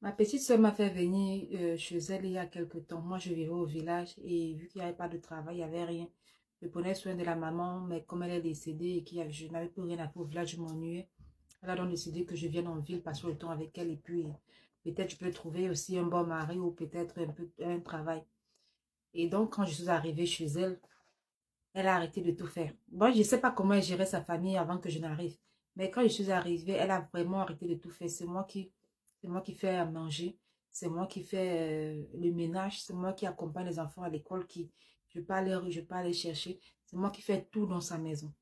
Ma petite soeur m'a fait venir chez elle il y a quelque temps. Moi, je vivais au village et vu qu'il n'y avait pas de travail, il n'y avait rien. Je prenais soin de la maman, mais comme elle est décédée et que je n'avais plus rien à faire au village, je m'ennuyais. Elle a donc décidé que je vienne en ville, passer le temps avec elle et puis peut-être je peux trouver aussi un bon mari ou peut-être un peu un travail. Et donc, quand je suis arrivée chez elle, elle a arrêté de tout faire. Bon, je ne sais pas comment elle gérait sa famille avant que je n'arrive. Mais quand je suis arrivée, elle a vraiment arrêté de tout faire. C'est moi qui fais à manger. C'est moi qui fais le ménage. C'est moi qui accompagne les enfants à l'école. Je peux aller chercher. C'est moi qui fais tout dans sa maison.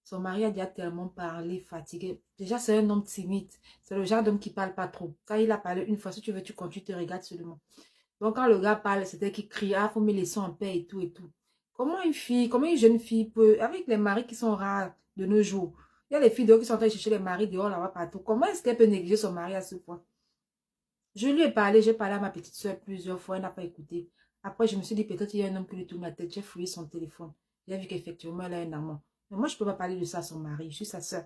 Son mari a déjà tellement parlé, fatigué. Déjà, c'est un homme timide. C'est le genre d'homme qui parle pas trop. Quand il a parlé une fois, si tu veux, tu continues, tu te regardes seulement. Donc, quand le gars parle, c'était qu'il crie, ah, faut me laisser en paix et tout et tout. Comment une jeune fille peut, avec les maris qui sont rares de nos jours, il y a les filles dehors qui sont en train de chercher les maris dehors là-bas partout. Comment est-ce qu'elle peut négliger son mari à ce point? Je lui ai parlé, j'ai parlé à ma petite soeur plusieurs fois, elle n'a pas écouté. Après, je me suis dit, peut-être il y a un homme qui lui tourne la tête. J'ai fouillé son téléphone. J'ai vu qu'effectivement, elle a un amant. Mais moi, je ne peux pas parler de ça à son mari. Je suis sa soeur.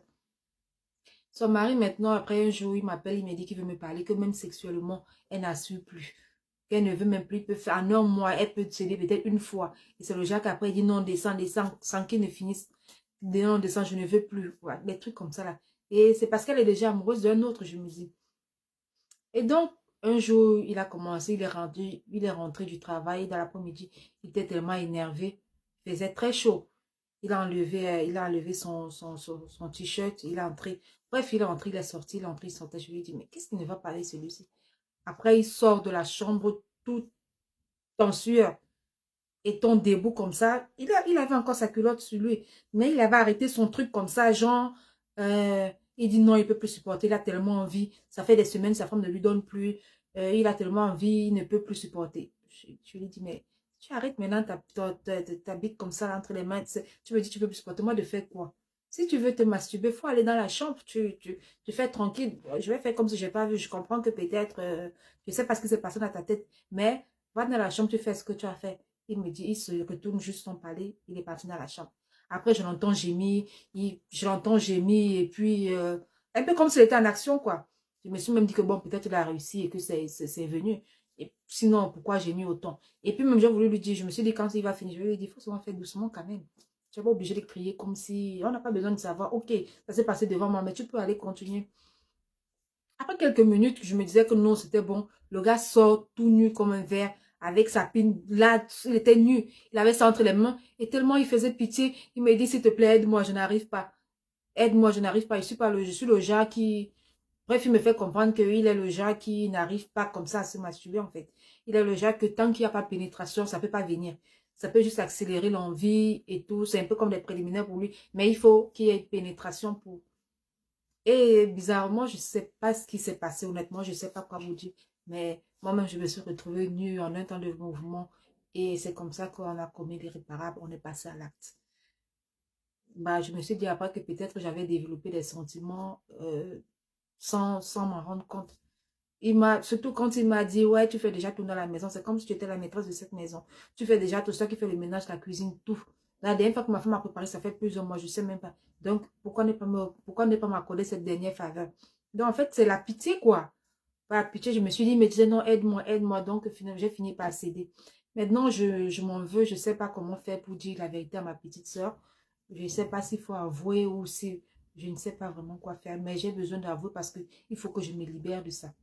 Son mari, maintenant, après un jour, il m'appelle, il me dit qu'il veut me parler, que même sexuellement, elle n'assure plus. Qu'elle ne veut même plus, peut faire en un mois, elle peut céder peut-être une fois. Et c'est le genre qu'après, il dit non, descends, descends, sans qu'il ne finisse. Non, descends, je ne veux plus. Voilà, des trucs comme ça là. Et c'est parce qu'elle est déjà amoureuse d'un autre, je me dis. Et donc, un jour, il a commencé, il est rentré du travail dans l'après-midi. Il était tellement énervé. Il faisait très chaud. Il a enlevé son t-shirt, il est entré. Bref, il est entré, il est sorti, il est entré, il sortait. Je lui ai dit, mais qu'est-ce qui ne va pas aller celui-ci? Après, il sort de la chambre tout en sueur et ton debout comme ça. Il avait encore sa culotte sur lui, mais il avait arrêté son truc comme ça, genre, il dit non, il ne peut plus supporter, il a tellement envie. Ça fait des semaines, sa femme ne lui donne plus. Il a tellement envie, il ne peut plus supporter. Je lui dis, mais tu arrêtes maintenant ta bite comme ça entre les mains. Tu me dis, tu peux plus supporter. Moi, de faire quoi? Si tu veux te masturber, il faut aller dans la chambre. Tu fais tranquille. Je vais faire comme si je n'ai pas vu. Je comprends que peut-être, je ne sais pas ce qui s'est passé dans ta tête, mais va dans la chambre, tu fais ce que tu as fait. Il me dit, il se retourne juste son palais, il est parti dans la chambre. Après, je l'entends gémir, et puis, un peu comme s'il était en action, quoi. Je me suis même dit que bon, peut-être il a réussi et que c'est venu. Et sinon, pourquoi j'ai mis autant? Et puis, même, j'ai voulu lui dire, je me suis dit, quand il va finir, je lui ai dit, il faut souvent faire doucement quand même. Tu n'es pas obligé de crier comme si, on n'a pas besoin de savoir, ok, ça s'est passé devant moi, mais tu peux aller continuer. Après quelques minutes, je me disais que non, c'était bon. Le gars sort tout nu comme un verre avec sa pine. Là, il était nu. Il avait ça entre les mains. Et tellement il faisait pitié, il me dit, s'il te plaît, aide-moi, je n'arrive pas. Aide-moi, je n'arrive pas. Je suis le genre qui... Bref, il me fait comprendre qu'il est le genre qui n'arrive pas comme ça à se masturber, en fait. Il est le genre que tant qu'il n'y a pas de pénétration, ça ne peut pas venir. Ça peut juste accélérer l'envie et tout. C'est un peu comme des préliminaires pour lui. Mais il faut qu'il y ait une pénétration pour... Et bizarrement, je ne sais pas ce qui s'est passé, honnêtement, je ne sais pas quoi vous dire. Mais moi-même, je me suis retrouvée nue en un temps de mouvement. Et c'est comme ça qu'on a commis l'irréparable, on est passé à l'acte. Bah, je me suis dit après que peut-être j'avais développé des sentiments sans m'en rendre compte. Surtout quand il m'a dit, ouais, tu fais déjà tout dans la maison. C'est comme si tu étais la maîtresse de cette maison. Tu fais déjà tout ça, qui fait le ménage, la cuisine, tout. La dernière fois que ma femme m'a préparé, ça fait plusieurs mois, je ne sais même pas. Donc, pourquoi ne pas m'accorder cette dernière faveur? Donc, en fait, c'est la pitié, quoi. Par la pitié, je me suis dit, mais disais, non, aide-moi, aide-moi. Donc, finalement, j'ai fini par céder. Maintenant, je m'en veux, je ne sais pas comment faire pour dire la vérité à ma petite soeur. Je ne sais pas s'il faut avouer ou si je ne sais pas vraiment quoi faire, mais j'ai besoin d'avouer parce qu'il faut que je me libère de ça.